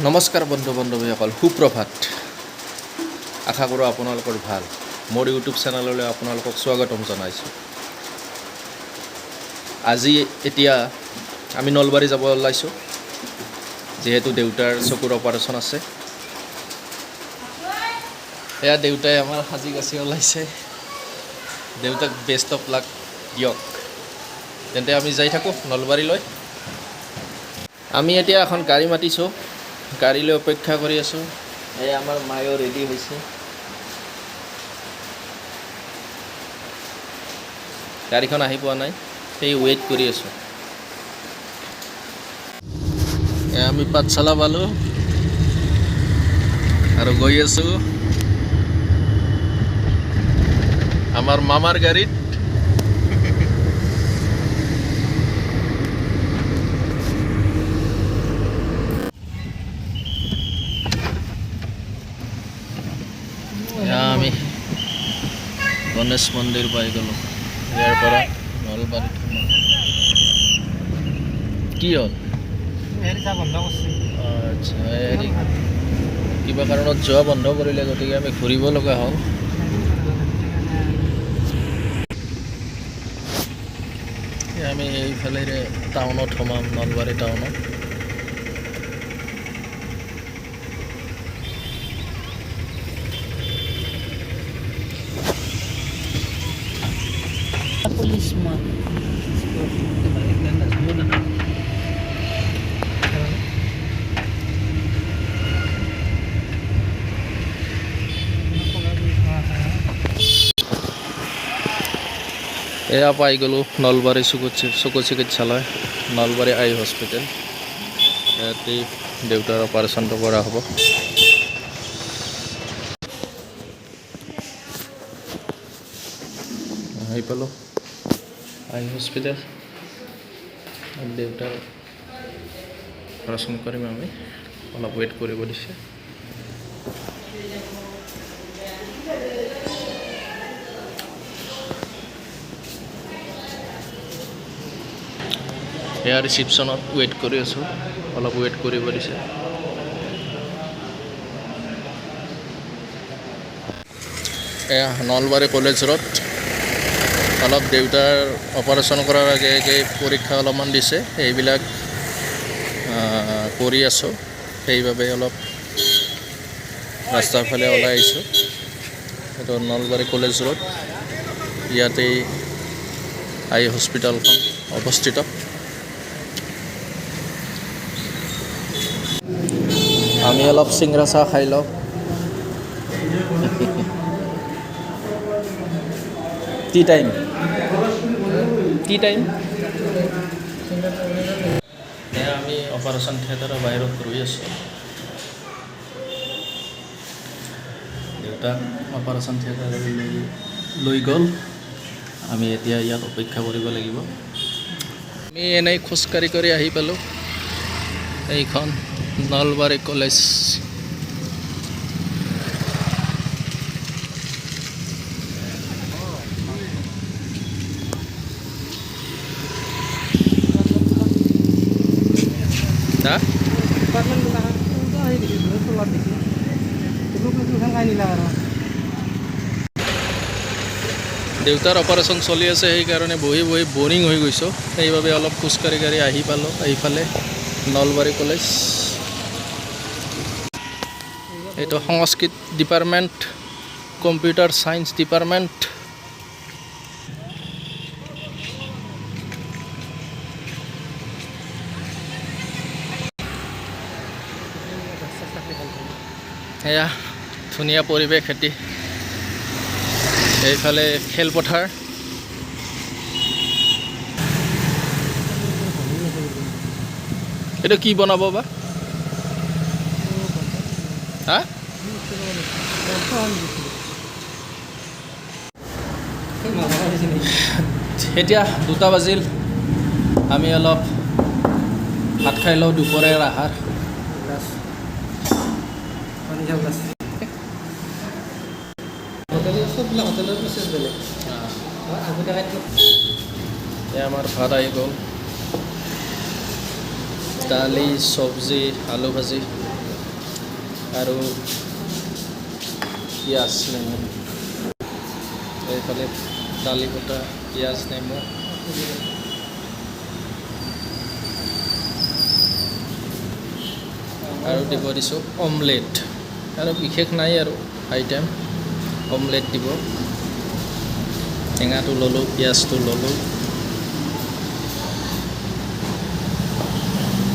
নমস্কাৰ বন্ধু বান্ধৱীসকল, সুপ্ৰভাত। আশা কৰোঁ আপোনালোকৰ ভাল। মোৰ ইউটিউব চেনেললৈ আপোনালোকক স্বাগতম জনাইছোঁ। আজি এতিয়া আমি নলবাৰী যাব ওলাইছোঁ, যিহেতু দেউতাৰ চকুৰ অপাৰেশ্যন আছে। এয়া দেউতাই আমাৰ সাজি কাচি ওলাইছে। দেউতাক বেষ্ট অফ লাক দিয়ক। তেন্তে আমি যাই থাকোঁ নলবাৰীলৈ। আমি এতিয়া এখন গাড়ী মাতিছোঁ, গাড়ীলৈ অপেক্ষা কৰি আছোঁ। এয়া আমাৰ মায়ো ৰেডি হৈছে। গাড়ীখন আহি পোৱা নাই, সেই ৱেইট কৰি আছোঁ। এয়া আমি পাঠশালা পালোঁ আৰু গৈ আছোঁ আমাৰ মামাৰ গাড়ীত। আমি গণেশ মন্দিৰ পাই গ'লোঁ। ইয়াৰ পৰা নলবাৰীত কি হ'ল? আচ্ছা, হেৰি কিবা কাৰণত যোৱা বন্ধ কৰিলে, গতিকে আমি ঘূৰিব লগা হ'ল। আমি এইফালেৰে টাউনত সোমাম, নলবাৰী টাউনত। এয়া পাই গ'লোঁ নলবাৰী চকু চিকিৎসালয়, নলবাৰী আই হস্পিটেল। ইয়াতেই দেউতাৰ অপাৰেশ্যনটো কৰা হ'ব। আহি পালোঁ আই হস্পিটেল। দেউতাৰ অপাৰেশ্যন কৰিম আমি, অলপ ৱেইট কৰিব দিছে। এয়া ৰিচিপশ্যনত ৱেইট কৰি আছোঁ, অলপ ৱেইট কৰিব দিছে। এয়া নলবাৰী কলেজ ৰোড। অলপ দেউতাৰ অপাৰেশ্যন কৰাৰ আগে আগে পৰীক্ষা অলপমান দিছে, সেইবিলাক কৰি আছোঁ। সেইবাবে অলপ ৰাস্তাৰ ফালে ওলাই আহিছোঁ। এইটো নলবাৰী কলেজ ৰোড, ইয়াতেই আই হস্পিটেলখন অৱস্থিত। আমি অলপ চিংৰা চাহ খাই লওঁ। টি টাইম আমি অপাৰেশ্যন থিয়েটাৰৰ বাহিৰত ৰৈ আছোঁ। দেউতাক অপাৰেশ্যন থিয়েটাৰলৈ লৈ গ'ল। আমি এতিয়া ইয়াত অপেক্ষা কৰিব লাগিব। আমি এনেই খোজকাঢ়ি কৰি আহি পালোঁ। এইখন নলবাৰী কলেজ। দেউতাৰ অপাৰেশ্যন চলি আছে, সেইকাৰণে বহি বহি বৰিং হৈ গৈছোঁ। সেইবাবে অলপ খোজকাঢ়ি কাঢ়ি আহি পালোঁ এইফালে নলবাৰী কলেজ। এইটো সংস্কৃত ডিপাৰ্টমেণ্ট, কম্পিউটাৰ ছায়েন্স ডিপাৰ্টমেণ্ট। এয়া ধুনীয়া পৰিৱেশ এটি। এইফালে খেলপথাৰ। এইটো কি বনাব বা? হা? এতিয়া 2টা বাজিল। আমি অলপ ভাত খাই লওঁ, দুপৰীয়াৰ আহাৰ। আমাৰ ভাত আহি গ'ল, দালি, চব্জি, আলু ভাজি। আৰু পিঁয়াজ নেমু এইফালে দালি বটা পিঁয়াজ নেমু আৰু দিব দিছোঁ অমলেট আৰু বিশেষ নাই আৰু আইটেম অমলেট দিব টেঙাটো ল'লোঁ পিঁয়াজটো ল'লোঁ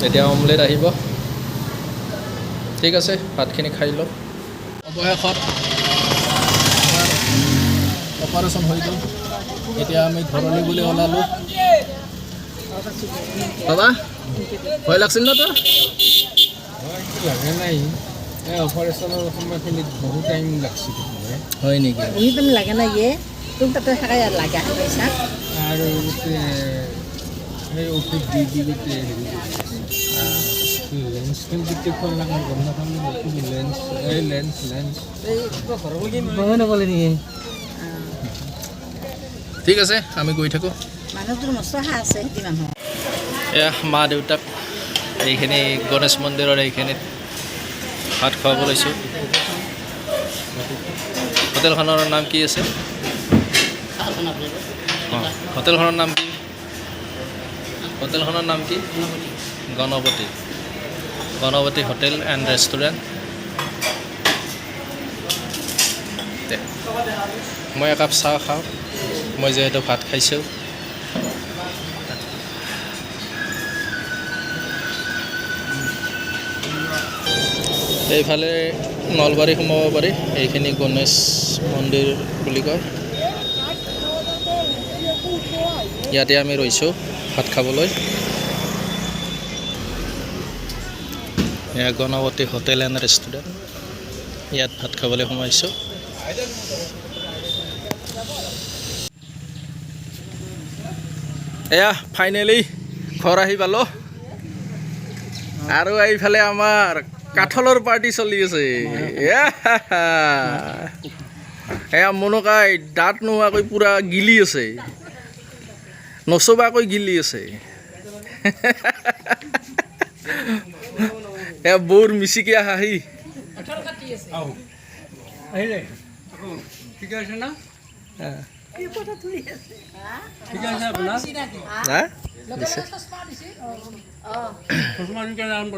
এতিয়া অমলেট আহিব ঠিক আছে ভাতখিনি খাই লওঁ অৱশেষত আমাৰ অপাৰেশ্যন হৈ গ'ল এতিয়া আমি ঘৰলৈ বুলি ওলালোঁ বাবা ভয় লাগছিল ন তোৰ লাগে নাই এই অপাৰেশ্যনৰ সময়খিনিত বহুত টাইম লাগছিল হয় নেকি তুমি লাগে না ইয়ে তুমি তাতে থাকাই লাগা পইচা আৰু সেই ঔষধ দি দি গোটেই লেন্সখন গোটেই খোল লগাৰ গম নাপালোঁ লেন্স এই লেন্স নকলে নেকি ঠিক আছে আমি গৈ থাকোঁ মানুহটোৰ মস্ত সাহ আছে সিহঁতি মানুহ এয়া মা দেউতাক এইখিনি গণেশ মন্দিৰৰ এইখিনিত ভাত খুৱাব লৈছোঁ হোটেলখনৰ নাম কি আছে হোটেলখনৰ নাম কি হোটেলখনৰ নাম কি গণপতি হোটেল এণ্ড ৰেষ্টুৰেণ্ট মই একাপ চাহ খাওঁ মই যিহেতু ভাত খাইছোঁ এইফালে নলবাৰী সোমাব পাৰি এইখিনি গণেশ মন্দিৰ বুলি কয় ইয়াতে আমি ৰৈছোঁ ভাত খাবলৈ এয়া গণপতি হোটেল এণ্ড ৰেষ্টুৰেণ্ট ইয়াত ভাত খাবলৈ সোমাইছোঁ এয়া ফাইনেলি ঘৰ আহি পালোঁ আৰু এইফালে আমাৰ কাঠলৰ পাৰ্টি চলি আছে এয়া মনকাই দাঁত নোহোৱাকৈ পূৰা গিলি আছে নচবাকৈ গিলি আছে এয়া বৰ মিচিকীয়া হাঁহি ঠিক আছে না হা ঠিক আছে আপোনাৰ দিছে চশমা কেনে আন